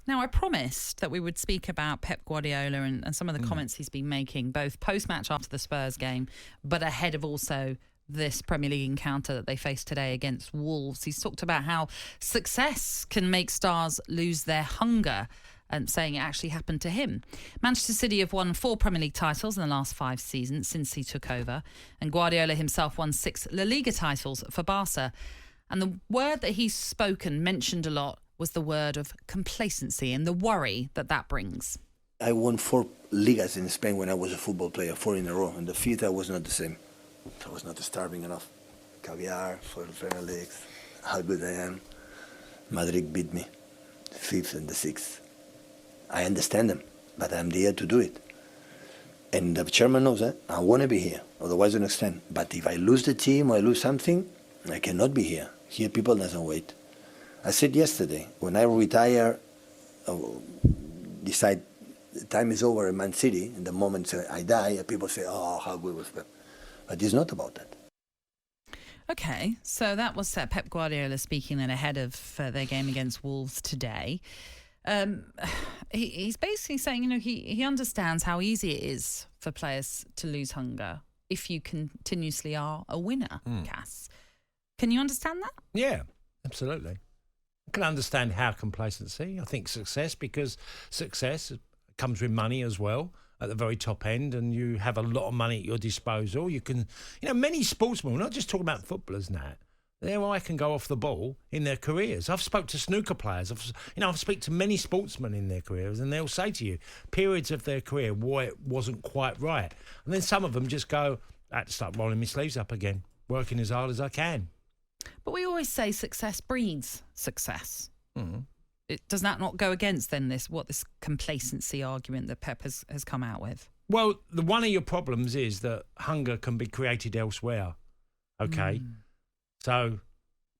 Now, I promised that we would speak about Pep Guardiola and some of the comments he's been making, both post-match after the Spurs game, but ahead of also this Premier League encounter that they faced today against Wolves. He's talked about how success can make stars lose their hunger, and saying it actually happened to him. Manchester City have won 4 Premier League titles in the last 5 seasons since he took over, and Guardiola himself won 6 La Liga titles for Barca. And the word that he's mentioned a lot, was the word of complacency and the worry that brings. I won 4 Ligas in Spain when I was a football player, 4 in a row, and the 5th I was not the same. I was not starving enough. Caviar, for the Premier Leagues, how good I am. Madrid beat me, 5th and the 6th. I understand them, but I'm there to do it. And the chairman knows that. I want to be here, otherwise I don't extend. But if I lose the team or I lose something, I cannot be here. Here people doesn't wait. I said yesterday, when I retire, decide the time is over in Man City, and the moment I die, people say, oh, how good was Pep. But it's not about that. Okay, so that was Pep Guardiola speaking then ahead of their game against Wolves today. He's basically saying, he understands how easy it is for players to lose hunger if you continuously are a winner, Cass. Can you understand that? Yeah, absolutely. I can understand how complacency. I think success, because success comes with money as well at the very top end, and you have a lot of money at your disposal. You can, many sportsmen, we're not just talking about footballers now, their eye can go off the ball in their careers. I've spoke to snooker players. I've speak to many sportsmen in their careers, and they'll say to you periods of their career why it wasn't quite right, and then some of them just go, I have to start rolling my sleeves up again, working as hard as I can. But we always say success breeds success. Mm. Does that not go against then this complacency argument that Pep has come out with? Well, one of your problems is that hunger can be created elsewhere. Okay. So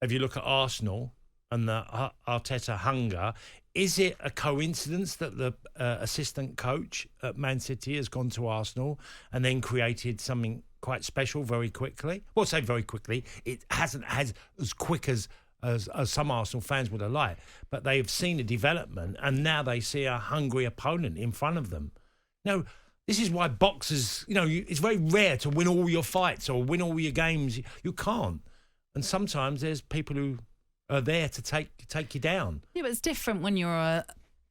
if you look at Arsenal and the Arteta hunger, is it a coincidence that the assistant coach at Man City has gone to Arsenal and then created something quite special very quickly? Well, say very quickly. It hasn't as quick as some Arsenal fans would have liked, but they've seen a development, and now they see a hungry opponent in front of them. Now, this is why boxers, it's very rare to win all your fights or win all your games. You can't. And sometimes there's people who are there to take you down. Yeah, but it's different when you're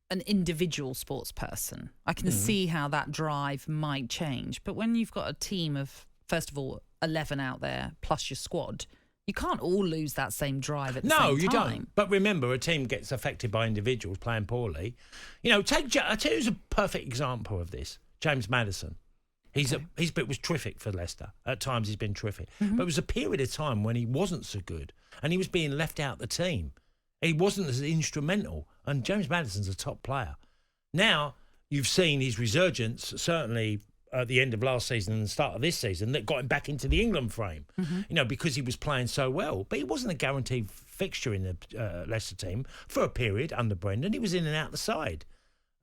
an individual sports person. I can see how that drive might change. But when you've got a team of, first of all, 11 out there plus your squad, you can't all lose that same drive at the same time. No, you don't. But remember, a team gets affected by individuals playing poorly. I'll tell you who's a perfect example of this. James Maddison. His bit was terrific for Leicester. At times he's been terrific. Mm-hmm. But it was a period of time when he wasn't so good and he was being left out the team. He wasn't as instrumental. And James Maddison's a top player. Now, you've seen his resurgence, certainly at the end of last season and the start of this season, that got him back into the England frame, because he was playing so well. But he wasn't a guaranteed fixture in the Leicester team for a period under Brendan. He was in and out the side.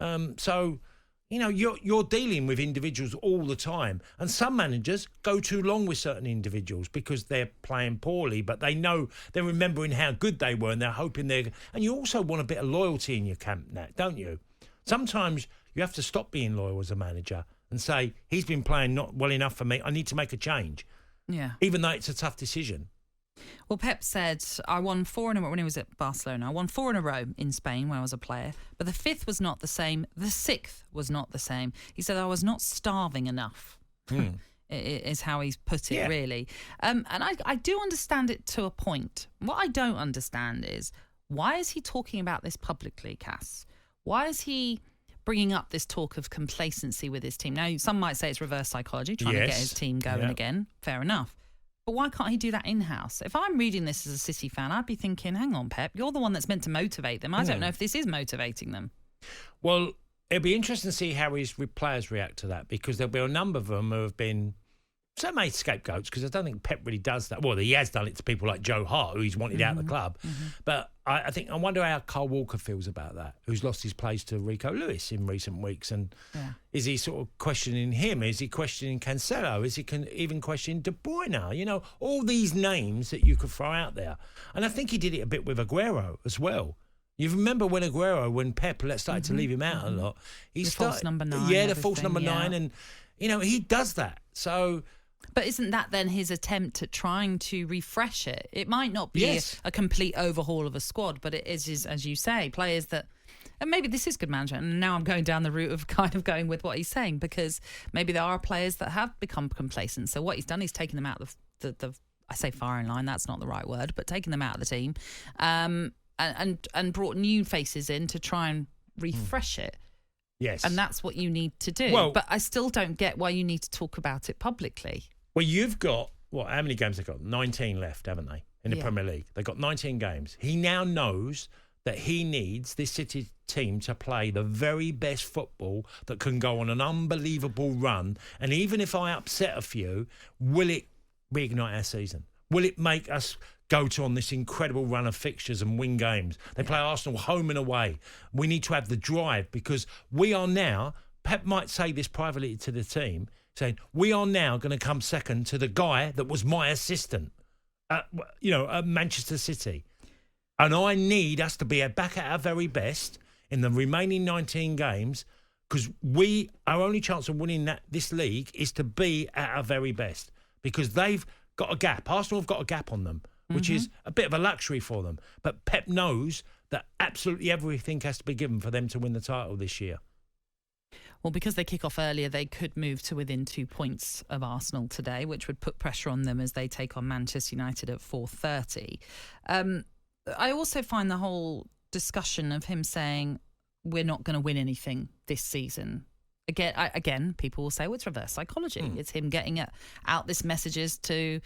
You're dealing with individuals all the time. And some managers go too long with certain individuals because they're playing poorly, but they know they're remembering how good they were and they're hoping they're... And you also want a bit of loyalty in your camp, Nat, don't you? Sometimes you have to stop being loyal as a manager and say, he's been playing not well enough for me, I need to make a change. Yeah. Even though it's a tough decision. Well, Pep said, I won 4 in a row when he was at Barcelona. I won 4 in a row in Spain when I was a player, but the 5th was not the same. The 6th was not the same. He said, I was not starving enough, is how he's put it, really. And I do understand it to a point. What I don't understand is, why is he talking about this publicly, Cass? Why is he bringing up this talk of complacency with his team? Now, some might say it's reverse psychology, trying to get his team going again. Fair enough. But why can't he do that in-house? If I'm reading this as a City fan, I'd be thinking, hang on, Pep, you're the one that's meant to motivate them. I don't know if this is motivating them. Well, it'll be interesting to see how his players react to that, because there'll be a number of them who have been made scapegoats, because I don't think Pep really does that. Well, he has done it to people like Joe Hart, who he's wanted out of the club. But I wonder how Carl Walker feels about that, who's lost his place to Rico Lewis in recent weeks. And is he sort of questioning him? Is he questioning Cancelo? Is he even questioning De Bruyne? All these names that you could throw out there. And I think he did it a bit with Aguero as well. You remember when when Pep started to leave him out a lot, he false number 9. Yeah, the false number 9, and he does that. So, but isn't that then his attempt at trying to refresh it? It might not be a complete overhaul of a squad, but it is, as you say, players that. And maybe this is good management. And now I'm going down the route of kind of going with what he's saying, because maybe there are players that have become complacent. So what he's done, he's taken them out of the I say firing line, that's not the right word, but taking them out of the team, and brought new faces in to try and refresh it. Yes. And that's what you need to do. Well, but I still don't get why you need to talk about it publicly. Well, you've got, how many games they've got? 19 left, haven't they, in the Premier League? They've got 19 games. He now knows that he needs this City team to play the very best football that can go on an unbelievable run. And even if I upset a few, will it reignite our season? Will it make us go on this incredible run of fixtures and win games? They play Arsenal home and away. We need to have the drive, because we are now, Pep might say this privately to the team, saying, we are now going to come second to the guy that was my assistant at Manchester City. And I need us to be back at our very best in the remaining 19 games, because our only chance of winning this league is to be at our very best, because they've got a gap. Arsenal have got a gap on them, which is a bit of a luxury for them. But Pep knows that absolutely everything has to be given for them to win the title this year. Well, because they kick off earlier, they could move to within 2 points of Arsenal today, which would put pressure on them as they take on Manchester United at 4:30. I also find the whole discussion of him saying we're not going to win anything this season. Again, people will say, well, it's reverse psychology. It's him getting out this messages to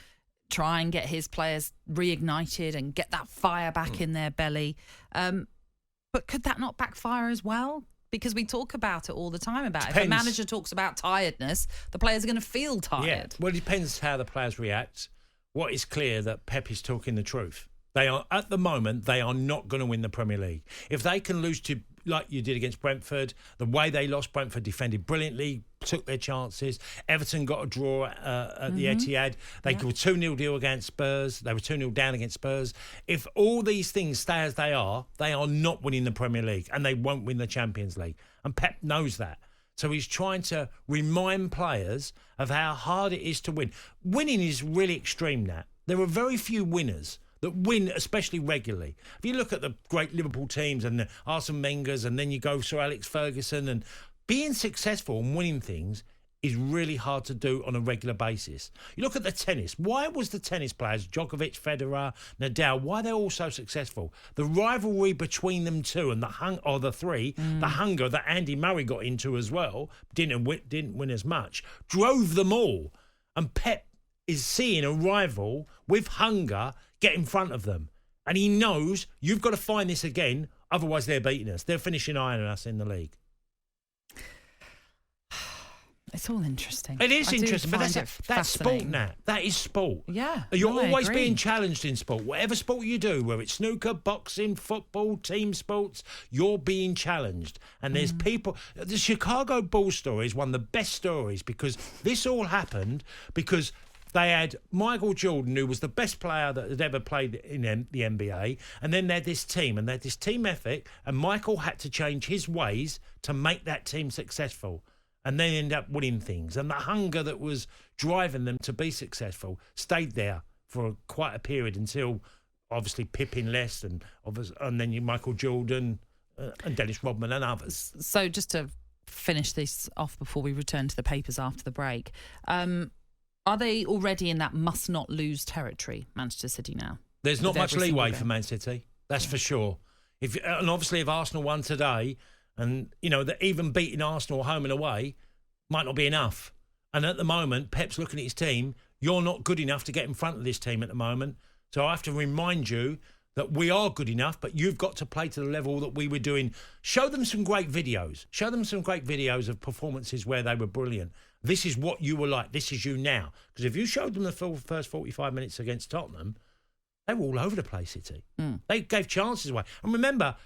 try and get his players reignited and get that fire back in their belly. But could that not backfire as well? Because we talk about it all the time about it. If a manager talks about tiredness, the players are going to feel tired. Yeah. Well, it depends how the players react. What is clear that Pep is talking the truth. They are, at the moment, they are not going to win the Premier League. If they can lose to, like you did against Brentford, the way they lost, Brentford defended brilliantly, took their chances. Everton got a draw at the Etihad. They were 2-0 deal against Spurs. They were 2-0 down against Spurs. If all these things stay as they are not winning the Premier League, and they won't win the Champions League. And Pep knows that. So he's trying to remind players of how hard it is to win. Winning is really extreme now. There are very few winners that win, especially regularly. If you look at the great Liverpool teams and the Arsene Wenger's, and then you go Sir Alex Ferguson, and being successful and winning things is really hard to do on a regular basis. You look at the tennis. Why was the tennis players, Djokovic, Federer, Nadal, why they're all so successful? The rivalry between them two and the hunger that Andy Murray got into as well, didn't win as much, drove them all. And Pep is seeing a rival with hunger get in front of them. And he knows you've got to find this again, otherwise they're beating us. They're finishing higher than us in the league. It's all interesting. It is interesting, but that's sport now. That is sport. Yeah. You're always being challenged in sport. Whatever sport you do, whether it's snooker, boxing, football, team sports, you're being challenged. And there's people... The Chicago Bulls story is one of the best stories, because this all happened because they had Michael Jordan, who was the best player that had ever played in the NBA, and then they had this team, and they had this team ethic, and Michael had to change his ways to make that team successful. And then end up winning things. And the hunger that was driving them to be successful stayed there for quite a period until, obviously, Pippen left, and then Michael Jordan and Dennis Rodman and others. So just to finish this off before we return to the papers after the break, are they already in that must-not-lose territory, Manchester City, now? There's not much leeway for Man City, that's for sure. And obviously, if Arsenal won today... And, that even beating Arsenal home and away might not be enough. And at the moment, Pep's looking at his team. You're not good enough to get in front of this team at the moment. So I have to remind you that we are good enough, but you've got to play to the level that we were doing. Show them some great videos. Show them some great videos of performances where they were brilliant. This is what you were like. This is you now. Because if you showed them the first 45 minutes against Tottenham, they were all over the place, City. They gave chances away. And remember...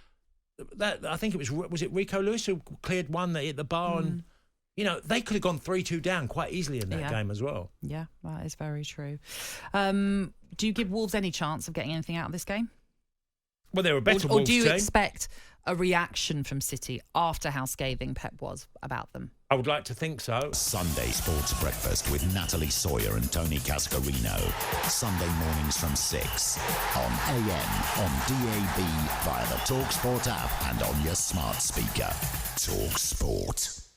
I think it was it Rico Lewis who cleared one that hit the bar, and they could have gone 3-2 down quite easily in that game as well. Yeah, that is very true. Do you give Wolves any chance of getting anything out of this game? Well, they're a better Or Wolves do you team. expect a reaction from City after how scathing Pep was about them? I would like to think so. Sunday Sports Breakfast with Natalie Sawyer and Tony Cascarino. Sunday mornings from 6 on AM, on DAB, via the talkSPORT app and on your smart speaker. talkSPORT.